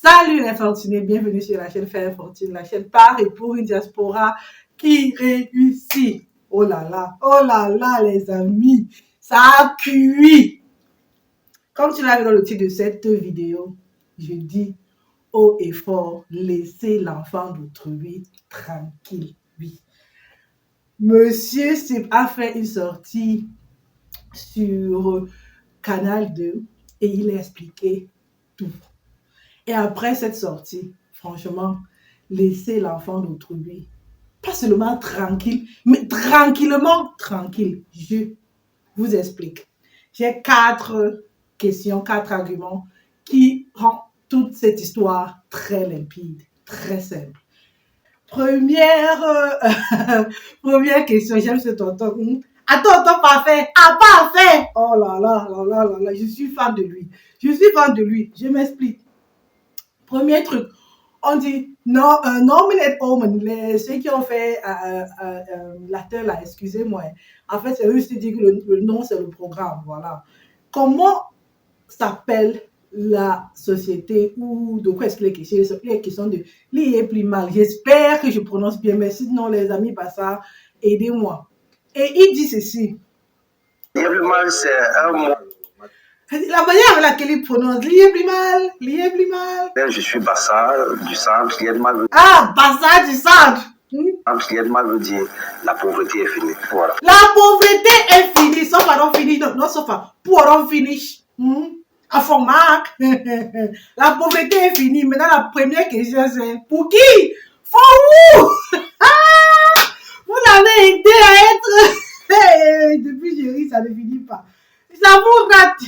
Salut les fortunés, bienvenue sur la chaîne Faire Fortune, la chaîne par et pour une diaspora qui réussit. Oh là les amis, ça a cuit. Comme tu l'as vu dans le titre de cette vidéo, je dis haut et fort, laissez l'enfant d'autrui tranquille. Oui. Monsieur Sip a fait une sortie sur Canal 2 et il a expliqué tout. Et après cette sortie, franchement, laissez l'enfant d'autrui, pas seulement tranquille, mais tranquillement tranquille. Je vous explique. J'ai 4 questions, 4 arguments qui rendent toute cette histoire très limpide, très simple. Première question, j'aime ce tonton. Tonton parfait, parfait. Oh là, je suis fan de lui. Je m'explique. Premier truc, on dit non, Norman et Omen, ceux qui ont fait l'acteur là, excusez-moi. En fait, c'est eux qui disent que le nom, c'est le programme, voilà. Comment s'appelle la société ou de quoi est-ce qu'il est question? Il est question de l'IA plus mal. J'espère que je prononce bien, mais sinon, les amis, pas ça, aidez-moi. Et il dit ceci. L'IA plus mal, c'est un mot. La manière avec laquelle il prononce, l'IA plus mal. Je suis Bassa du centre, l'IA plus mal. Bassa du centre. L'IA plus mal veut dire la pauvreté est finie. Voilà. La pauvreté est finie. Sauf à non fini. Non, sauf à pour on finish. À format. La pauvreté est finie. Maintenant, la première question, c'est pour qui? For who? Vous l'avez aidé à être. Depuis je ris, ça ne finit pas. Ça vous rate.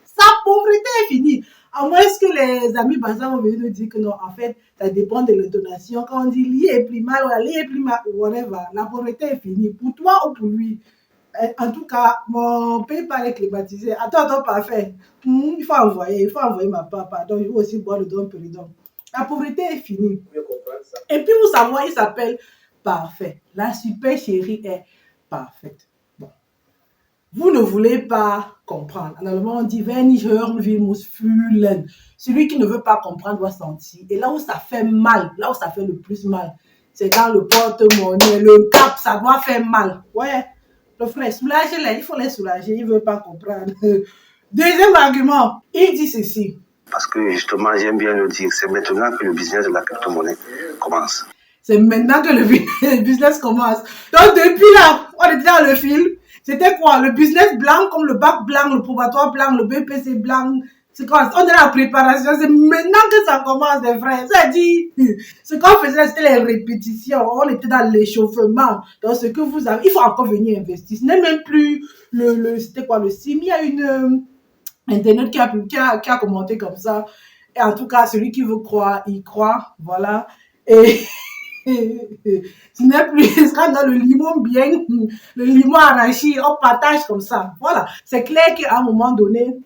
Sa pauvreté est finie. À moins que les amis Bassa vont venir nous dire que non, en fait, ça dépend de la donation. Quand on dit l'IA est plus mal, ou l'IA est plus mal, whatever, la pauvreté est finie. Pour toi ou pour lui. En tout cas, mon pays pas les climatiser. Attends, parfait. Il faut envoyer ma part, pardon. Il faut aussi boire le don péridon. La pauvreté est finie. Et puis, vous savez, il s'appelle Parfait. La super chérie est parfaite. Bon. Vous ne voulez pas comprendre. En allemand, on dit Wenn ich hören will, muss fühlen. Celui qui ne veut pas comprendre doit sentir. Et là où ça fait mal, là où ça fait le plus mal, c'est dans le porte-monnaie, le cap, ça doit faire mal. Ouais. Le frère, soulagez-les, il faut les soulager, il ne veut pas comprendre. Deuxième argument, il dit ceci. Parce que justement, j'aime bien le dire, c'est maintenant que le business de la crypto-monnaie commence. C'est maintenant que le business commence. Donc depuis là, on était dans le film. C'était quoi? Le business blanc, comme le bac blanc, le probatoire blanc, le BPC blanc. C'est quoi? On est dans la préparation. C'est maintenant que ça commence, les frères. Ça dit, ce qu'on faisait, c'était les répétitions. On était dans l'échauffement. Donc, ce que vous avez, il faut encore venir investir. Ce n'est même plus c'était quoi, le SIM. Il y a une Internet qui a commenté comme ça. Et en tout cas, celui qui veut croire, il croit. Voilà. Et ce n'est plus, ce sera dans le limon bien, le limon arraché, on partage comme ça. Voilà. C'est clair qu'à un moment donné,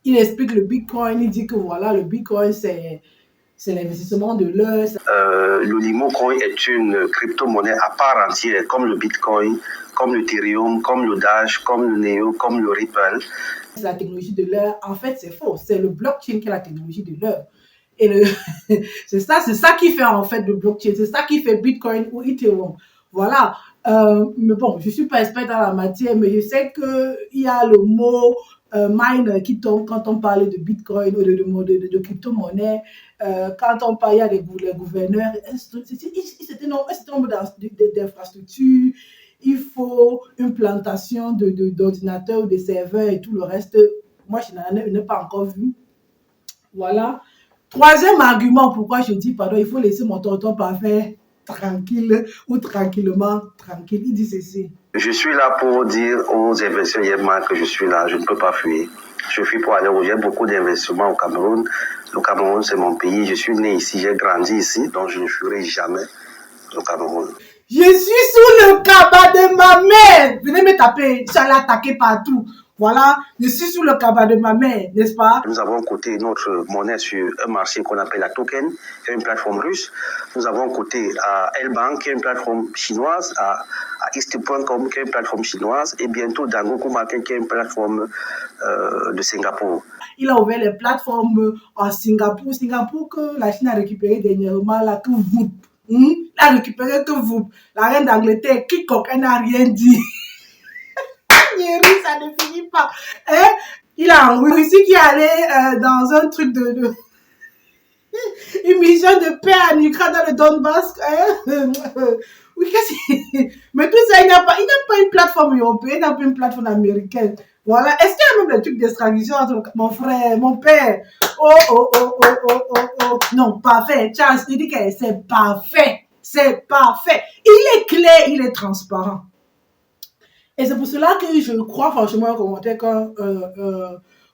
il explique le Bitcoin, il dit que voilà, le Bitcoin, c'est l'investissement de l'heure. Le Limocoin est une crypto-monnaie à part entière, comme le Bitcoin, comme l'Ethereum, comme le Dash, comme le Neo, comme le Ripple. C'est la technologie de l'heure. En fait, c'est faux. C'est le blockchain qui est la technologie de l'heure. Et c'est ça qui fait en fait le blockchain. C'est ça qui fait Bitcoin ou Ethereum. Voilà. Mais bon, je ne suis pas expert dans la matière, mais je sais qu'il y a le mot mine qui tombe quand on parle de Bitcoin ou de crypto-monnaie. Quand on parle, il y a les gouverneurs. C'est un nombre d'infrastructures. Il faut une plantation d'ordinateurs ou de serveurs et tout le reste. Moi, je n'ai pas encore vu. Voilà. Troisième argument, pourquoi je dis, pardon, il faut laisser mon tonton parfait tranquille ou tranquillement tranquille. Il dit ceci. Je suis là pour dire aux investisseurs que je suis là, je ne peux pas fuir. Je fuis pour aller où j'ai beaucoup d'investissements au Cameroun. Le Cameroun, c'est mon pays. Je suis né ici, j'ai grandi ici, donc je ne fuirai jamais au Cameroun. Je suis sous le cabas de ma mère. Venez me taper, j'allais attaquer partout. Voilà, je suis sous le cabas de ma mère, n'est-ce pas? Nous avons coté notre monnaie sur un marché qu'on appelle la Token, qui est une plateforme russe. Nous avons coté à L-Bank, qui est une plateforme chinoise, à East.com, qui est une plateforme chinoise, et bientôt Dangoku Market, qui est une plateforme de Singapour. Il a ouvert les plateformes en Singapour. Singapour que la Chine a récupéré dernièrement, là, que vous. Il a récupéré que vous. La reine d'Angleterre, quiconque, elle n'a rien dit. Ça ne finit pas. Hein? Il a en Russie qui est allé dans un truc de une mission de paix en Ukraine dans le Donbass. Hein? Oui, mais tout ça, il n'a pas une plateforme européenne, il n'a pas une plateforme américaine. Voilà. Est-ce qu'il y a même des trucs d'extradition entre mon frère, mon père? Oh. Non, parfait. Charles, il dit que c'est parfait. C'est parfait. Il est clair, il est transparent. Et c'est pour cela que je crois franchement en commentaire quand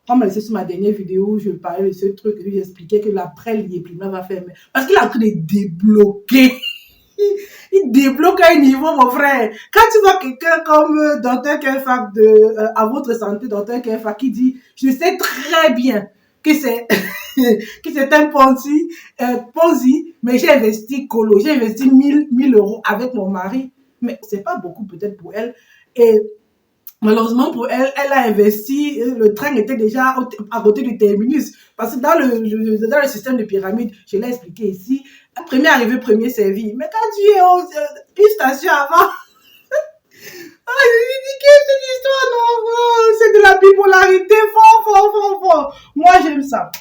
on m'a laissé sur ma dernière vidéo, je parlais de ce truc et j'expliquais que l'après l'IEPRIMA va faire. Parce qu'il est en train de débloquer. Il débloque à un niveau, mon frère. Quand tu vois quelqu'un comme Dr. Kefa à votre santé, Dr. Kefa, qui dit, je sais très bien que c'est que c'est un Ponzi, mais j'ai investi colo, j'ai investi 1000 euros avec mon mari, mais c'est pas beaucoup peut-être pour elle. Et malheureusement pour elle, elle a investi, le train était déjà à côté du terminus. Parce que dans le système de pyramide, je l'ai expliqué ici, premier arrivé, premier servi. Mais quand tu es une station avant, je dis que c'est une histoire, non, c'est de la bipolarité, fort. Moi, j'aime ça.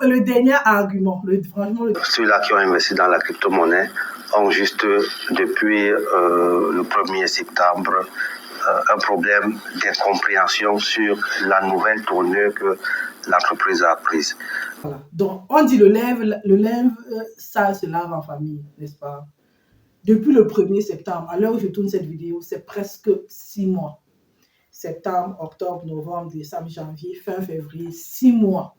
Le dernier argument, franchement... Ceux-là qui ont investi dans la crypto-monnaie ont juste, depuis le 1er septembre, un problème d'incompréhension sur la nouvelle tournure que l'entreprise a prise. Voilà. Donc, on dit le lève, ça se lave en famille, n'est-ce pas? Depuis le 1er septembre, à l'heure où je tourne cette vidéo, c'est presque 6 mois. Septembre, octobre, novembre, décembre, janvier, fin février, 6 mois.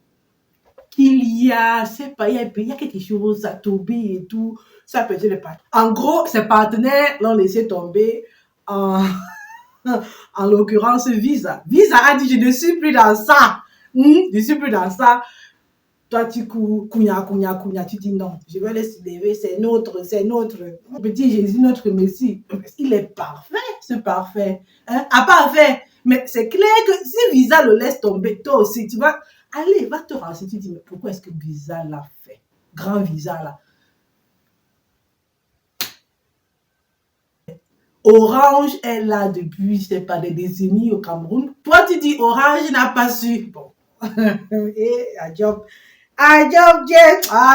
Qu'il y a, c'est pas, il y a quelque chose, ça tourbille et tout, ça peut être les partenaires. En gros, ces partenaires l'ont laissé tomber en l'occurrence Visa. Visa a dit, je ne suis plus dans ça. Je ne suis plus dans ça. Toi, tu cogna, tu dis non, je vais laisser lever, c'est notre. Petit Jésus, notre Messie. Il est parfait, c'est parfait. Hein? Ah, parfait. Mais c'est clair que si Visa le laisse tomber, toi aussi, tu vas, allez, va te renseigner, tu dis, mais pourquoi est-ce que Visa l'a fait? Grand Visa, là. Orange est là depuis, je sais pas, des décennies au Cameroun. Toi, tu dis Orange n'a pas su. Bon. Et Adjob,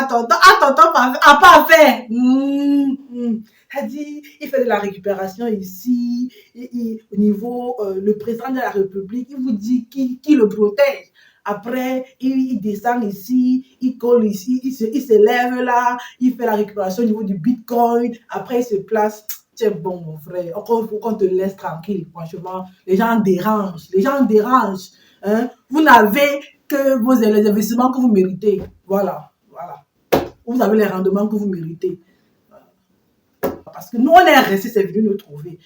tonton, pas fait. Elle dit, il fait de la récupération ici, au niveau, le président de la République, il vous dit qui le protège. Après, il descend ici, il colle ici, il se lève là, il fait la récupération au niveau du Bitcoin. Après, il se place. C'est bon, mon frère. Encore, il faut qu'on te laisse tranquille. Franchement, les gens dérangent. Hein? Vous n'avez que les investissements que vous méritez. Voilà. Vous avez les rendements que vous méritez. Parce que nous, on est restés, c'est venu nous trouver.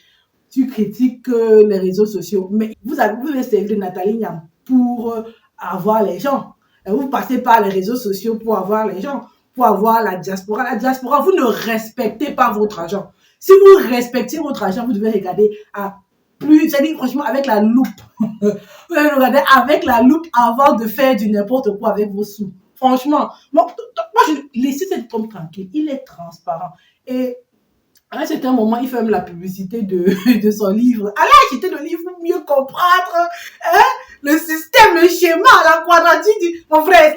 Tu critiques les réseaux sociaux, mais vous avez servi Nathalie Niam pour avoir les gens. Et vous passez par les réseaux sociaux pour avoir les gens, pour avoir la diaspora. La diaspora, vous ne respectez pas votre argent. Si vous respectez votre argent, vous devez regarder à plus, c'est-à-dire franchement avec la loupe. Vous devez regarder avec la loupe avant de faire du n'importe quoi avec vos sous. Franchement, moi laissez cette homme tranquille. Il est transparent. Et à un certain moment, il fait même la publicité de son livre. Allez acheter le livre pour mieux comprendre le système, le schéma, la quadratique. Mon frère,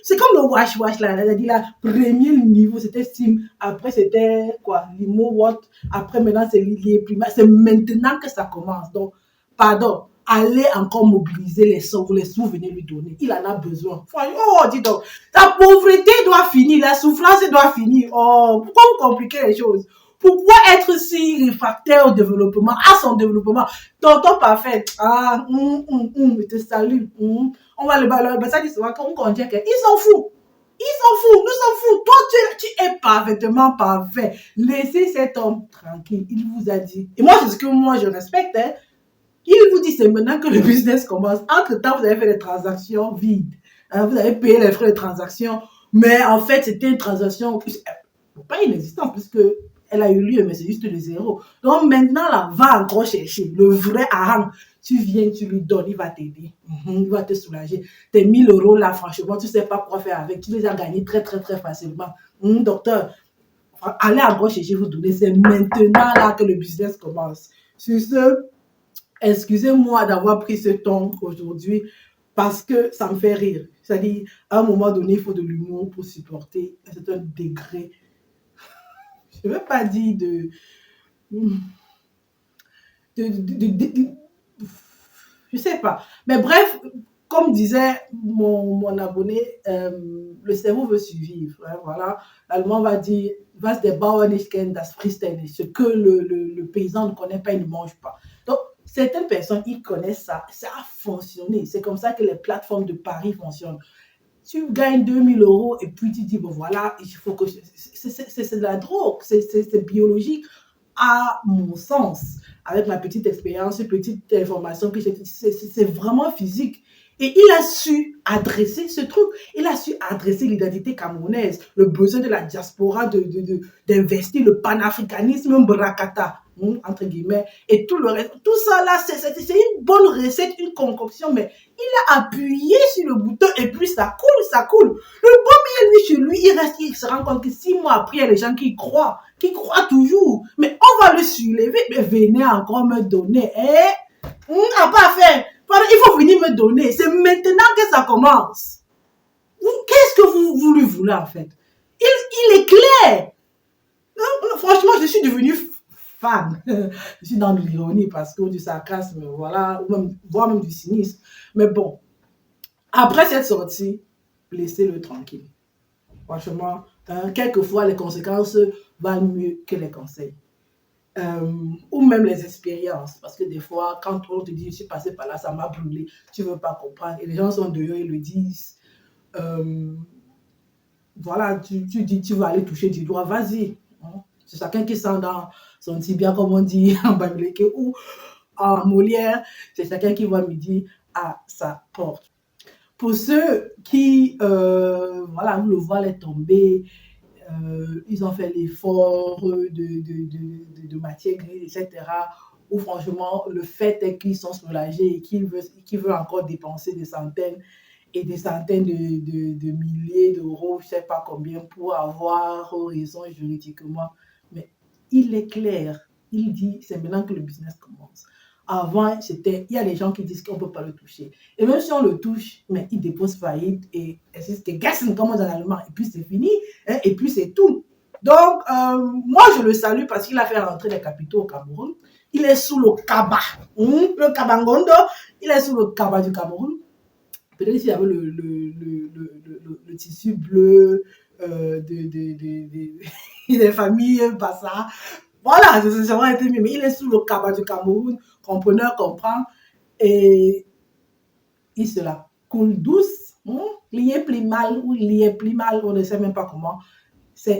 c'est comme le wash là. Elle a dit là, premier niveau, c'était Sim. Après, c'était quoi? Limo, what? Après, maintenant, c'est l'IEPRIMA. C'est maintenant que ça commence. Donc, pardon. Allez encore mobiliser les sous, vous venez lui donner. Il en a besoin. Oh, dis donc. La pauvreté doit finir. La souffrance doit finir. Oh, pourquoi vous compliquez les choses? Pourquoi être si réfractaire au développement, à son développement? Tonton parfait. Ah, je te salue. On va le ça dit souvent qu'on dit qu'il s'en fout. Nous s'en fout. Toi, tu es parfaitement parfait. Laissez cet homme tranquille. Il vous a dit. Et moi, c'est ce que moi, je respecte. Hein. Il vous dit c'est maintenant que le business commence. Entre-temps, vous avez fait des transactions vides. Hein, vous avez payé les frais de transaction. Mais en fait, c'était une transaction pas inexistante puisque elle a eu lieu, mais c'est juste le zéro. Donc maintenant, là, va encore chercher le vrai Aram. Tu viens, tu lui donnes, il va t'aider. Il va te soulager. Tes 1000 euros là, franchement, tu ne sais pas quoi faire avec. Tu les as gagnés très, très, très facilement. Docteur, allez encore chercher, vous donner. C'est maintenant là que le business commence. Sur ce, excusez-moi d'avoir pris ce ton aujourd'hui parce que ça me fait rire. C'est-à-dire, à un moment donné, il faut de l'humour pour supporter un certain degré. Je ne veux pas dire je sais pas. Mais bref, comme disait mon abonné, le cerveau veut survivre. Hein, voilà. L'allemand va dire, was der Bauer nicht kennt, das frisst er nicht. Ce que le paysan ne connaît pas, il ne mange pas. Donc, certaines personnes, ils connaissent ça. Ça a fonctionné. C'est comme ça que les plateformes de paris fonctionnent. Tu gagnes 2000 euros et puis tu dis, bon voilà, il faut que... C'est de la drogue, c'est biologique à mon sens. Avec ma petite expérience, petite information que j'ai, c'est vraiment physique. Et il a su adresser ce truc. Il a su adresser l'identité camerounaise, le besoin de la diaspora d'investir, le panafricanisme, brakata, entre guillemets, et tout le reste. Tout ça là, c'est une bonne recette, une concoction, mais il a appuyé sur le bouton et puis ça coule, ça coule. Le bon lui, chez lui, il se rend compte que 6 mois après, il y a les gens qui croient toujours. Mais on va le suivre, mais venez encore me donner. On n'a pas fait. Il faut venir me donner. C'est maintenant que ça commence. Qu'est-ce que vous lui voulez en fait? Il est clair. Franchement, je suis devenue fan. Je suis dans l'ironie parce que du sarcasme, voilà, voire même du cynisme. Mais bon, après cette sortie, laissez-le tranquille. Franchement, quelquefois, les conséquences valent mieux que les conseils. Ou même les expériences. Parce que des fois, quand on te dit, je suis passé par là, ça m'a brûlé, tu ne veux pas comprendre. Et les gens sont dehors, ils le disent. Voilà, tu dis, tu vas aller toucher du doigt, vas-y. Hein? C'est chacun qui sent dans son tibia, comme on dit en bamileke ou en Molière. C'est chacun qui voit midi à sa porte. Pour ceux qui, voilà, vous le voyez tomber, ils ont fait l'effort de matière grise, etc. Ou franchement, le fait est qu'ils sont soulagés et qu'ils veulent encore dépenser des centaines et des centaines de milliers d'euros, je ne sais pas combien, pour avoir raison juridiquement. Mais il est clair, il dit, c'est maintenant que le business commence. Avant, il y a des gens qui disent qu'on ne peut pas le toucher. Et même si on le touche, mais il dépose faillite et c'est gegessen, comme on dit en allemand, et puis c'est fini, hein, et puis c'est tout. Donc, moi, je le salue parce qu'il a fait rentrer les capitaux au Cameroun. Il est sous le Kaba, le Kabangondo, il est sous le Kaba du Cameroun. Peut-être s'il y avait le tissu bleu des familles Bassa. Voilà, ça aurait été mieux. Mais il est sous le Kaba du Cameroun, compreneur comprend. Et il se la coule douce. Il est plus mal ou il est plus mal, on ne sait même pas comment.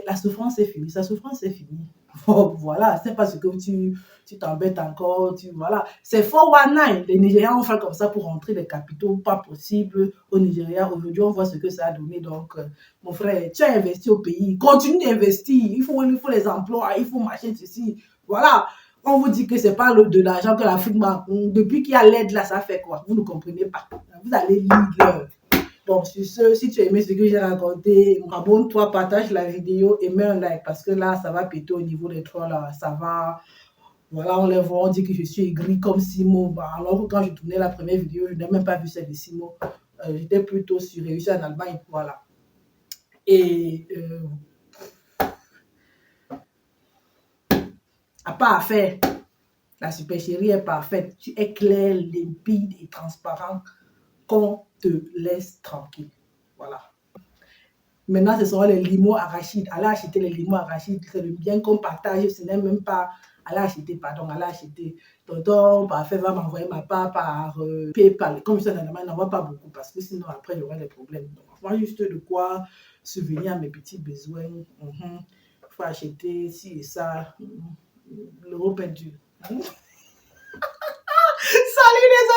La souffrance est finie. Sa souffrance est finie. Voilà, c'est pas ce que tu t'embêtes encore. Voilà. C'est 419. Les Nigériens ont fait comme ça pour rentrer les capitaux. Pas possible au Nigeria. Aujourd'hui, on voit ce que ça a donné. Donc, mon frère, tu as investi au pays. Continue d'investir. Il faut les emplois. Il faut machin ceci. Voilà. On vous dit que c'est pas de l'argent que l'Afrique manque. Depuis qu'il y a l'aide là, ça fait quoi? Vous ne comprenez pas. Vous allez lire. Bon, sur ce, si tu as aimé ce que j'ai raconté, abonne-toi, partage la vidéo et mets un like parce que là, ça va péter au niveau des trolls. Ça va. Voilà, on les voit, on dit que je suis aigri comme Simo. Alors que quand je tournais la première vidéo, je n'ai même pas vu celle de Simo. J'étais plutôt sur réussi en Allemagne. Voilà. Et à pas à faire. La super chérie est parfaite. Tu es clair, limpide et transparent. Qu'on te laisse tranquille. Voilà. Maintenant, ce seront les limos arachides. Allez acheter les limos arachides. C'est le bien qu'on partage. Ce n'est même pas... Allez acheter. Tonton parfait va m'envoyer ma part par PayPal. Comme je suis en Allemagne, n'envoie pas beaucoup parce que sinon, après, j'aurai des problèmes. Donc, moi, juste de quoi subvenir à mes petits besoins. Il faut acheter ci et ça. L'Europe est dure. Ça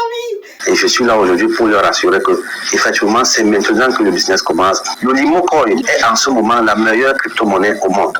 amis. Et je suis là aujourd'hui pour leur assurer que, effectivement, c'est maintenant que le business commence. Le Limo Coin est en ce moment la meilleure crypto-monnaie au monde.